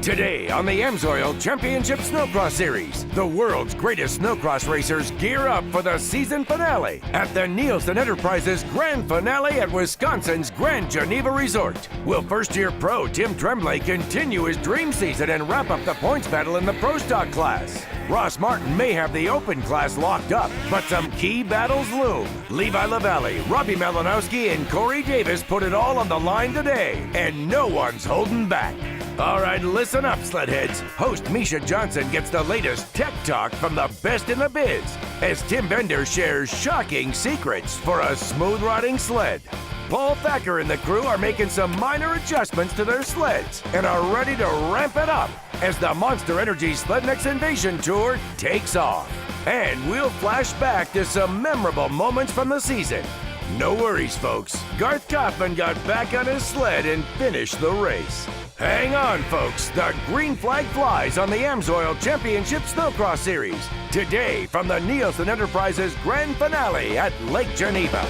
Today on the AMSOIL Championship Snowcross Series, the world's greatest snowcross racers gear up for the season finale at the Nielsen Enterprises Grand Finale at Wisconsin's Grand Geneva Resort. Will first-year pro Tim Tremblay continue his dream season and wrap up the points battle in the Pro Stock class? Ross Martin may have the open class locked up, but some key battles loom. Levi LaValle, Robbie Malinowski, and Corey Davis put it all on the line today, and no one's holding back. All right, listen up, Sledheads. Host Misha Johnson gets the latest tech talk from the best in the biz as Tim Bender shares shocking secrets for a smooth riding sled. Paul Thacker and the crew are making some minor adjustments to their sleds and are ready to ramp it up as the Monster Energy Slednex Invasion Tour takes off. And we'll flash back to some memorable moments from the season. No worries, folks. Garth Kaufman got back on his sled and finished the race. Hang on, folks. The green flag flies on the AMSOIL Championship Snowcross Series. Today from the Nielsen Enterprises Grand Finale at Lake Geneva.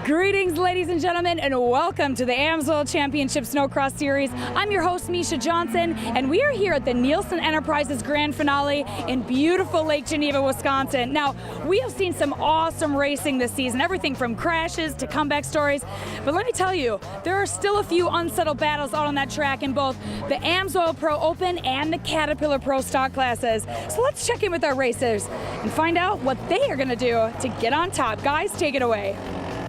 Greetings, ladies and gentlemen, and welcome to the AMSOIL Championship Snowcross Series. I'm your host, Misha Johnson, and we are here at the Nielsen Enterprises Grand Finale in beautiful Lake Geneva, Wisconsin. Now, we have seen some awesome racing this season, everything from crashes to comeback stories. But let me tell you, there are still a few unsettled battles out on that track in both the AMSOIL Pro Open and the Caterpillar Pro Stock classes. So let's check in with our racers and find out what they are going to do to get on top. Guys, take it away.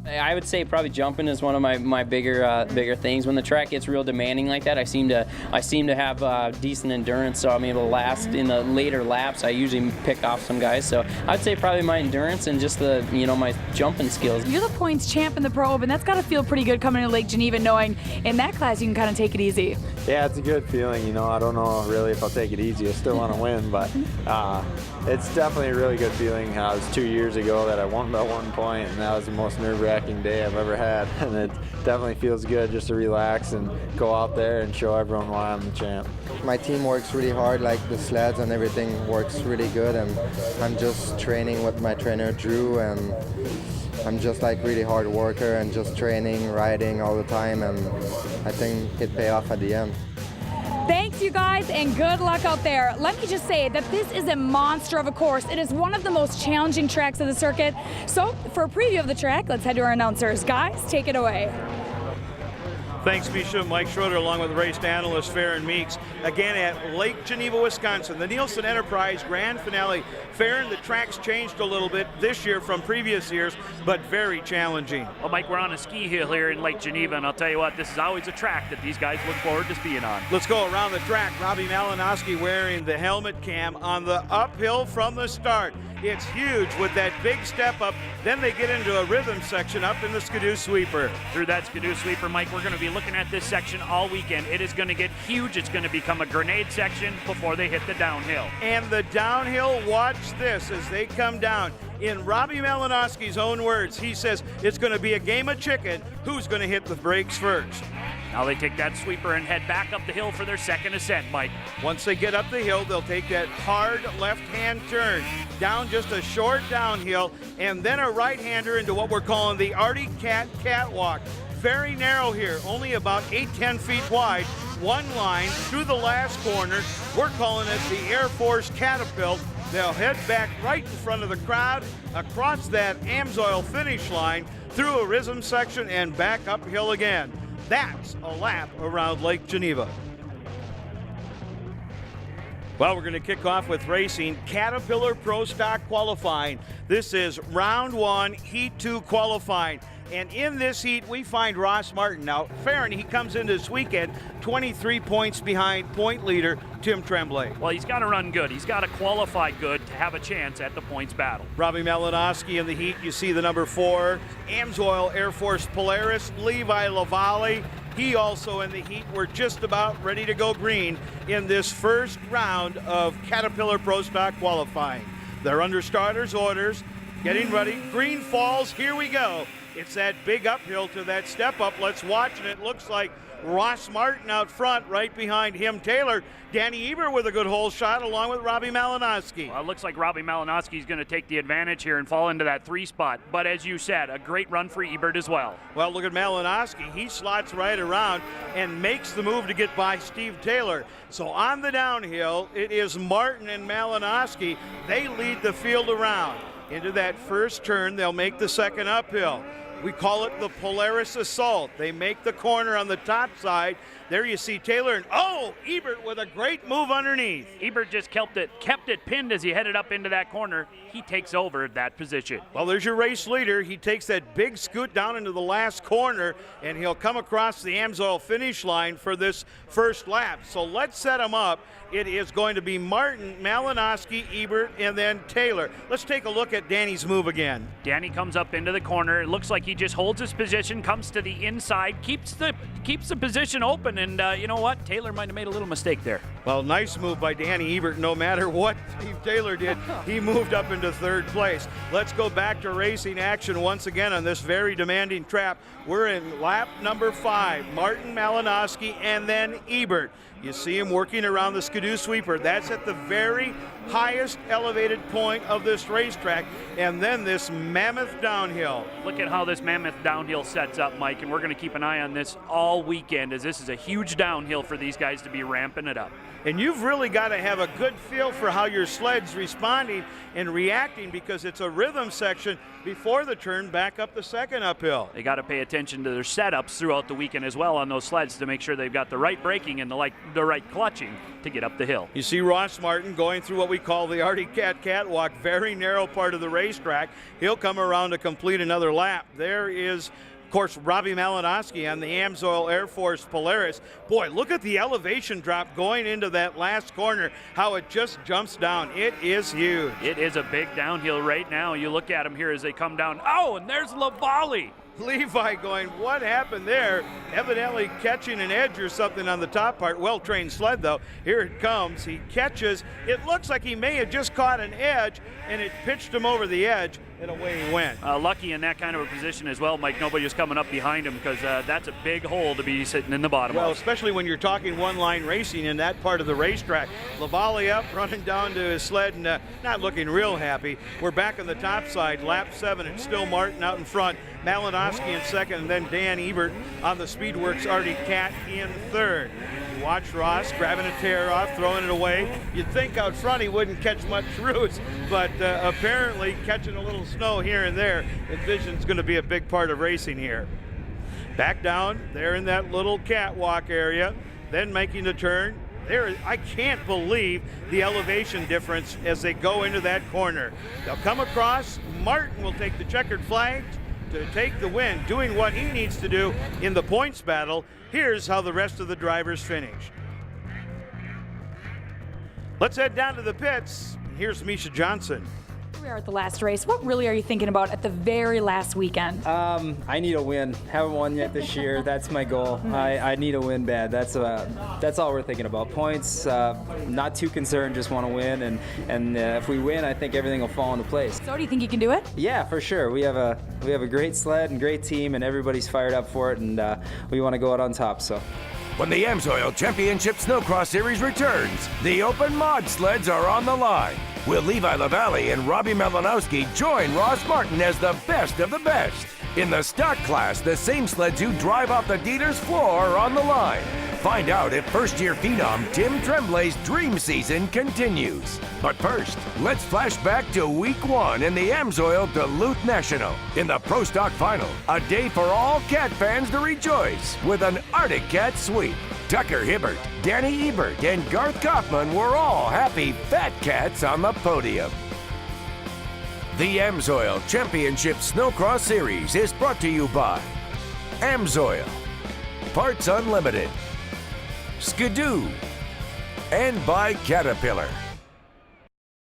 I would say probably jumping is one of my bigger things. When the track gets real demanding like that, I seem to have decent endurance, so I'm able to last in the later laps. I usually pick off some guys, so I'd say probably my endurance and just the my jumping skills. You're the points champ in the Pro Open. That's got to feel pretty good coming to Lake Geneva, knowing in that class you can kind of take it easy. Yeah, it's a good feeling. I don't know really if I'll take it easy. I still want to win, but it's definitely a really good feeling. It was 2 years ago that I won by 1 point, and that was the most nerve-wracking day I've ever had. And it definitely feels good just to relax and go out there and show everyone why I'm the champ. My team works really hard, like the sleds and everything works really good, and I'm just training with my trainer Drew, and I'm just like really hard worker and just training, riding all the time, and I think it pay off at the end. Thanks, you guys, and good luck out there. Let me just say that this is a monster of a course. It is one of the most challenging tracks of the circuit. So for a preview of the track, let's head to our announcers. Guys, take it away. Thanks, Misha. Mike Schroeder along with race analyst Farron Meeks. Again at Lake Geneva, Wisconsin, the Nielsen Enterprise Grand Finale. Farron, the track's changed a little bit this year from previous years, but very challenging. Well, Mike, we're on a ski hill here in Lake Geneva, and I'll tell you what, this is always a track that these guys look forward to skiing on. Let's go around the track. Robbie Malinowski wearing the helmet cam on the uphill from the start. It's huge with that big step up. Then they get into a rhythm section up in the Skidoo Sweeper. Through that Skidoo Sweeper, Mike, we're going to be looking at this section all weekend. It is going to get huge. It's going to become a grenade section before they hit the downhill. And the downhill, watch this as they come down. In Robbie Malinowski's own words, he says it's going to be a game of chicken. Who's going to hit the brakes first? Now they take that sweeper and head back up the hill for their second ascent, Mike. Once they get up the hill, they'll take that hard left-hand turn, down just a short downhill, and then a right-hander into what we're calling the Artie Cat Catwalk. Very narrow here, only about 8-10 feet wide. One line through the last corner. We're calling it the Air Force Caterpillar. They'll head back right in front of the crowd, across that AMSOIL finish line, through a rhythm section, and back uphill again. That's a lap around Lake Geneva. Well, we're going to kick off with racing Caterpillar Pro Stock qualifying. This is round 1, heat 2 qualifying. And in this heat, we find Ross Martin. Now, Farron, he comes into this weekend 23 points behind point leader Tim Tremblay. Well, he's got to run good. He's got to qualify good to have a chance at the points battle. Robbie Malinowski in the heat. You see the number 4, AMSOIL Air Force Polaris, Levi LaValle. He also in the heat. We're just about ready to go green in this first round of Caterpillar Pro Stock qualifying. They're under starters orders, getting ready. Green falls, here we go. It's that big uphill to that step up. Let's watch, and it looks like Ross Martin out front, right behind him Taylor. Danny Ebert with a good hole shot along with Robbie Malinowski. Well, it looks like Robbie Malinowski is going to take the advantage here and fall into that 3 spot. But as you said, a great run for Ebert as well. Well, look at Malinowski. He slots right around and makes the move to get by Steve Taylor. So on the downhill, it is Martin and Malinowski. They lead the field around. Into that first turn, they'll make the second uphill. We call it the Polaris Assault. They make the corner on the top side. There you see Taylor, and Ebert with a great move underneath. Ebert just kept it pinned as he headed up into that corner. He takes over that position. Well, there's your race leader. He takes that big scoot down into the last corner, and he'll come across the AMSOIL finish line for this first lap. So let's set him up. It is going to be Martin, Malinowski, Ebert, and then Taylor. Let's take a look at Danny's move again. Danny comes up into the corner. It looks like he just holds his position, comes to the inside, keeps the position open, and you know what? Taylor might have made a little mistake there. Well, nice move by Danny Ebert. No matter what Steve Taylor did, he moved up into third place. Let's go back to racing action once again on this very demanding trap. We're in lap number 5. Martin, Malinowski, and then Ebert. You see him working around the skidoo sweeper. That's at the very highest elevated point of this racetrack, and then this mammoth downhill. Look at how this mammoth downhill sets up, Mike, and we're going to keep an eye on this all weekend, as this is a huge downhill for these guys to be ramping it up. And you've really got to have a good feel for how your sled's responding and reacting, because it's a rhythm section before the turn back up the second uphill. They got to pay attention to their setups throughout the weekend as well on those sleds to make sure they've got the right braking and the right clutching to get up the hill. You see Ross Martin going through what we call the Artie Cat Catwalk, very narrow part of the racetrack. He'll come around to complete another lap. There is, of course, Robbie Malinowski on the AMSOIL Air Force Polaris. Boy, look at the elevation drop going into that last corner, how it just jumps down. It is huge. It is a big downhill right now. You look at them here as they come down. Oh, and there's Lavalley. Levi going, what happened there? Evidently catching an edge or something on the top part. Well-trained sled, though. Here it comes. He catches. It looks like he may have just caught an edge, and it pitched him over the edge, and away he went. Lucky in that kind of a position as well, Mike. Nobody was coming up behind him, because that's a big hole to be sitting in the bottom Well, of. Especially when you're talking one-line racing in that part of the racetrack. Lavalley up, running down to his sled, and not looking real happy. We're back on the top side, lap 7. It's still Martin out in front. Malinowski in second, and then Dan Ebert on the Speedworks Artie Cat in third. You watch Ross grabbing a tear off, throwing it away. You'd think out front he wouldn't catch much roots, but apparently catching a little snow here and there. Envision's going to be a big part of racing here. Back down, they're in that little catwalk area, then making the turn. I can't believe the elevation difference as they go into that corner. They'll come across. Martin will take the checkered flag to take the win, doing what he needs to do in the points battle. Here's how the rest of the drivers finished. Let's head down to the pits. Here's Misha Johnson. We are at the last race. What really are you thinking about at the very last weekend? I need a win. Haven't won yet this year. That's my goal. I need a win bad. That's all we're thinking about. Points, not too concerned, just want to win. And if we win, I think everything will fall into place. So do you think you can do it? Yeah, for sure. We have a great sled and great team, and everybody's fired up for it, and we want to go out on top. So. When the AMSOIL Championship Snowcross Series returns, the open mod sleds are on the line. Will Levi Lavalley and Robbie Malinowski join Ross Martin as the best of the best? In the stock class, the same sleds who drive off the dealer's floor are on the line. Find out if first-year phenom Tim Tremblay's dream season continues. But first, let's flash back to Week 1 in the AMSOIL Duluth National. In the Pro Stock Final, a day for all cat fans to rejoice with an Arctic Cat sweep. Tucker Hibbert, Danny Ebert, and Garth Kaufman were all happy fat cats on the podium. The AMSOIL Championship Snowcross Series is brought to you by AMSOIL, Parts Unlimited, Skidoo, and by Caterpillar.